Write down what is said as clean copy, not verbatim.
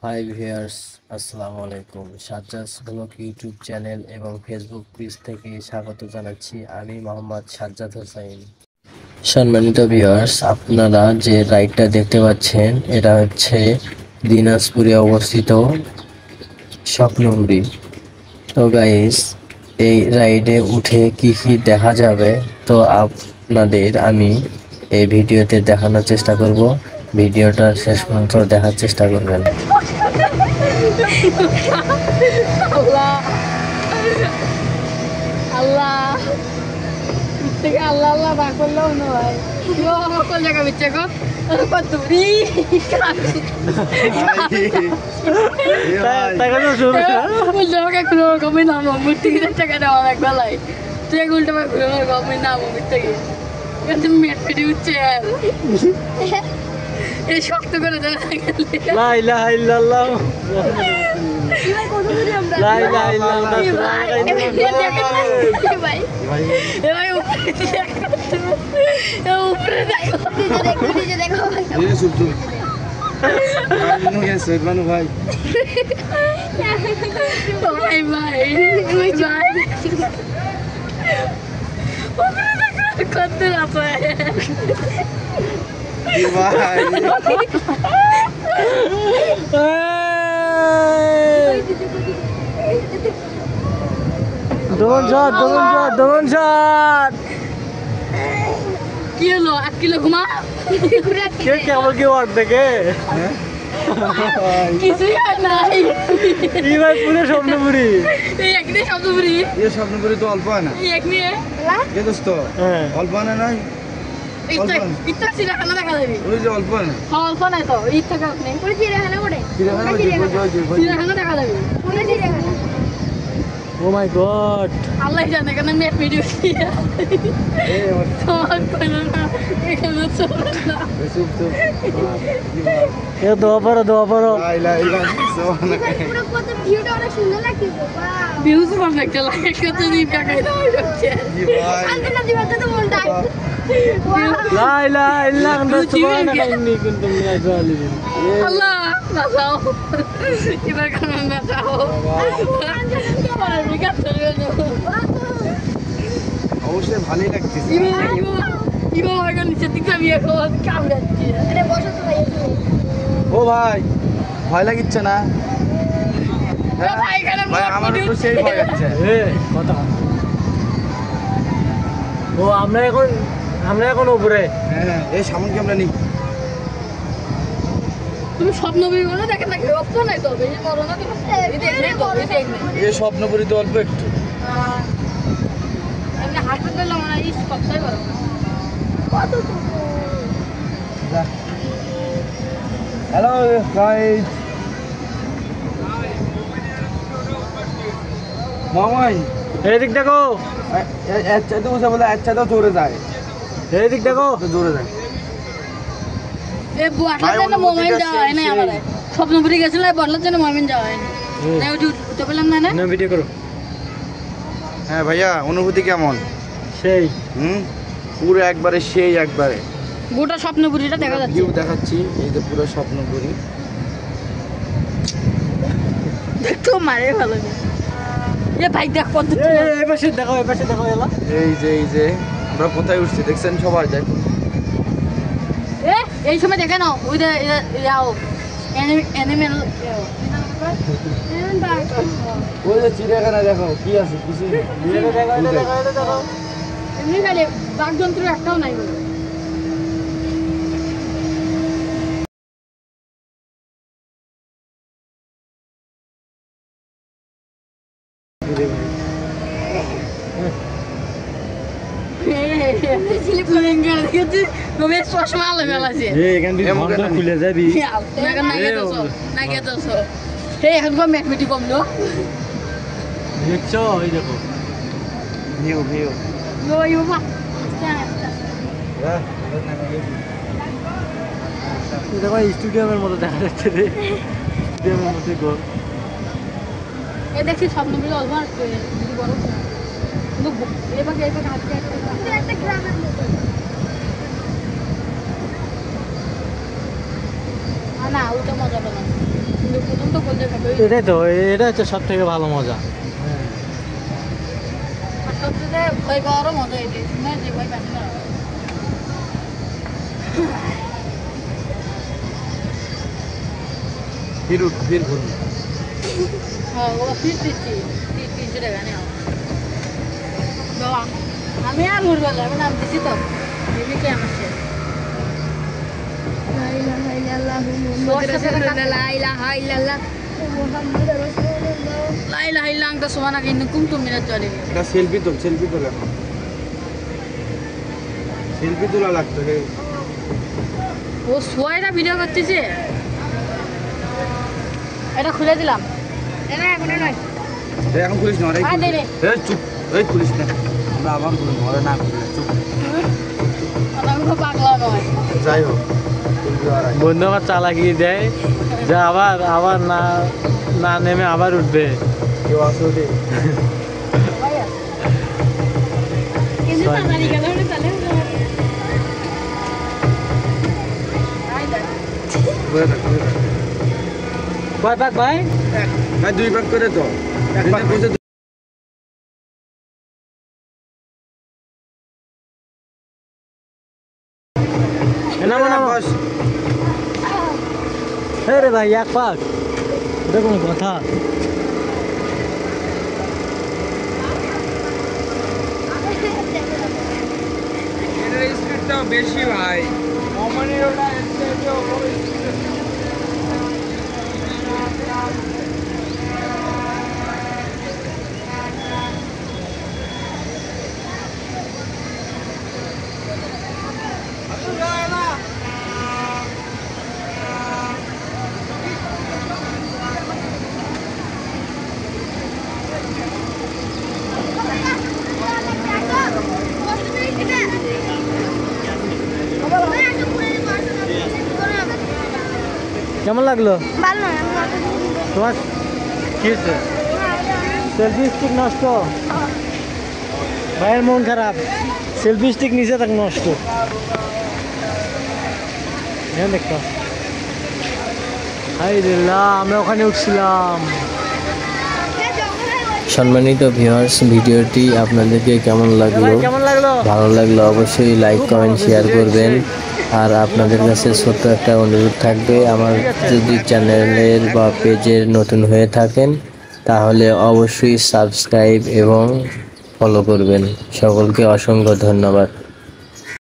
Hi viewers, আসসালামু আলাইকুম। Sajjad blog YouTube channel এবং ফেসবুক পেজ থেকে স্বাগত জানাচ্ছি। আমি মোহাম্মদ সাজ্জাদ হোসাইন। সম্মানিত ভিউয়ার্স, আপনারা যে রাইডটা দেখতে পাচ্ছেন এটা হচ্ছে দিনাজপুরে অবস্থিত স্বপ্নপুরী। তো গাইস, এই রাইডে উঠে কি কি দেখা যাবে তো আপনাদের আমি এই ভিডিওতে দেখানোর চেষ্টা করব। ভিডিওটা শেষ পর্যন্ত দেখার চেষ্টা করবেন। আল্লাহ আল্লাহ থেকে আল্লাহ আল্লাহ বা করলেও নয় আমার কোন জায়গা বিচ্ছে গো কত দূরি আমাকে কোনো রকমই নাম মূর্তি কিনে টাকা দেওয়া এক বেলায় তুই উল্টো কোনো রকমই নাম থেকে মেট ফেটে উঠছে এই শক্ত করে দেওয়া লা ইলাহা ইল্লাল্লাহ লা ইলাহা ইল্লাল্লাহ ভাই কত ড্রোন শট কি হলো 1 কিলো ঘুমা কে কেমন কি ওয়ার্ড দেখে কিছুই হয় নাই এই ভাই পুরো স্বপ্নপুরি এই একদিন শব্দপুরি এই স্বপ্নপুরি তো অল্প হয় না এই এক নিয়ে এ দোস্ত অল্প হয় না নয় ইচ্ছা চিড়িয়াখানা দেখা যাবি ওই যে অল্প হয় না অল্প নাই তো ইচ্ছা কাপ নেই পুরো চিড়িয়াখানা ওঠে চিড়িয়াখানা দেখা যাবি পুরো চিড়িয়াখানা ও মাই গড আল্লাহ জানে কেন মেট ভিডিও তোমার কোনো না এখানে চলে না এ দোয়া পড়ো পুরো কত ভিউটা অনেক সুন্দর লাগতেছে বাহ ভিউজ পারফেক্ট লাগে কত দিন কাকাই দাও হচ্ছে আলপনা দিবাতে তো মনটা লা ইলাহা ইল্লাল্লাহ সুবহানাকা ইন্নী কুনতু মিনাজ জালিমিন আল্লাহ বাঁচাও এবার কেন বাঁচাও আমার বিকাশ চলে গেল অবশ্যই ভালোই লাগতেছে ইবা এখন নিচের দিকে আমি এখন কামড়াচ্ছি আরে বসো তো ভাই ও ভাই ভয় লাগিচ্ছে না ভাই এখানে ভাই আমার তো সেই ভয় লাগছে এ কথা ও আমরা এখন উপরে হ্যাঁ এই সামনে কি আমরা নিই তুমি স্বপ্ন বিবরণ দেখেন নাকি রক্ত নাই তো এই বড় না তুমি এই দেখলে তো এই দেখলে এই স্বপ্নপুরি তো অল্প একটু এমনি হাঁটতে গেলে আমার ইস কথাই বলো কত হ্যালো গাইস মামাই এদিক দেখো আচ্ছা তো বুঝা বলে আচ্ছা তো জোরে যায় এদিক দেখো তো জোরে যায় এ বুয়াটার জন্য মোমেন্ট যাওয়া হয় না আমার স্বপ্নপুরি গেছিল বদলার জন্য মোমেন্ট যাওয়া হয় না উঠতে পেলাম না না না ভিডিও করো হ্যাঁ ভাইয়া অনুভূতি কেমন সেই পুরো একবারে সেই একবারে গোটা স্বপ্নপুরিটা দেখা যাচ্ছে ভিউ দেখাচ্ছি এই যে পুরো স্বপ্নপুরি দেখতো মারে ভালো এ ভাই দেখ কত এই পাশে দেখো এলা এই যে আমরা কোথায় উঠছি দেখছেন সবাই দেখো এ এই সময় দেখে নাও ওই যে যাও অ্যানিমেল ওই যে চিড়িয়াখানা দেখো কি আছে কিছু দেখো এমনি খালি বাঘযন্ত্র একটাও নাই বলে চশমা লাগাল আছে এখান থেকে ঘন্টা খুলে যাবি এখন ম্যাথমেটিক কম নো দেখছো এই দেখো ভিউ দেখো স্টুডিয়ামের মতো দেখা যাচ্ছে রে স্টুডিয়ামের মধ্যে ঘর এ দেখছি স্বপ্নগুলো অল্প আসছে বড় কিন্তু এবারে হাতে একটা গ্রামের মতো না ওটা মজা পেলাম কিন্তু এটাই তো, এটা হচ্ছে সব থেকে ভালো মজা। আর সবচেয়ে ভয় পাওয়ারও মজা এটাই, না যে ভয় পাচ্ছি না। ফির ঘুরুন। হ্যাঁ ও ফিট দিচ্ছি, 300 টাকা নেওয়া। বাবা আমি আর ঘুরবো না, আমি নাম দিচ্ছি তো দিবি কি আমার সে লা ইলাহা ইল্লাল্লাহু মুহাম্মাদুর রাসূলুল্লাহ, লা ইলাহা ইল্লাল্লাহ মুহাম্মাদুর রাসূলুল্লাহ। লা ইলাহা ইল্লা আনতা সুবহানাকা ইন্নী কুনতু মিনাজ জালিমিন। একটা সেলফি তোল এখন। সেলফি তোলা লাগতো রে। ও সোয়াইরা ভিডিও করতেছে, এটা খুলে দিলাম। এটা এখন নয়। এখন খুলিস না, আয় দে রে। এই চুপ, এই খুলিস না। আমরা আবার খুলুন, ঘরে না খুললে চুপ। আমি তো পাগলা নয়। যাই হোক, খুলবি আর আয়। বন্ধু আমার চালাকি দেয় যে আবার আবার না না নেমে আবার উঠবে। কেউ আসো রে। ভাই আছে। কিন্তু ছয় তাড়াতাড়ি মিনিট। গেল না তাহলে। আয় দেখ। ঘুরে থাক। কয় পাক ভাই? ভাই 2 ভাগ করে তো। এক ভাগ বসে নামো নামো। বস। হ্যাঁ রে ভাই, এক পাক, এটা কোনো কথা? এর স্পিডটা বেশি ভাই। অমনের ওটা কেমন লাগলো ভালো না, তোমার? কি হচ্ছে? সেলফি স্টিক নষ্ট, ভাইয়ের মন খারাপ। সেলফি স্টিক নিচে থাক নষ্ট। দেখতো হাই রে, আমরা ওখানে উঠছিলাম। সম্মানিত ভিউয়ার্স, ভিডিওটি আপনাদেরকে কেমন লাগলো? ভাই কেমন লাগলো? ভালো লাগলে অবশ্যই লাইক কমেন্ট শেয়ার করবেন। আর আপনাদের কাছে ছোট্ট একটা অনুরোধ থাকবে, আমার যদি চ্যানেলের বা পেজের নতুন হয়ে থাকেন তাহলে অবশ্যই সাবস্ক্রাইব এবং ফলো করবেন। সকলকে অসংখ্য ধন্যবাদ।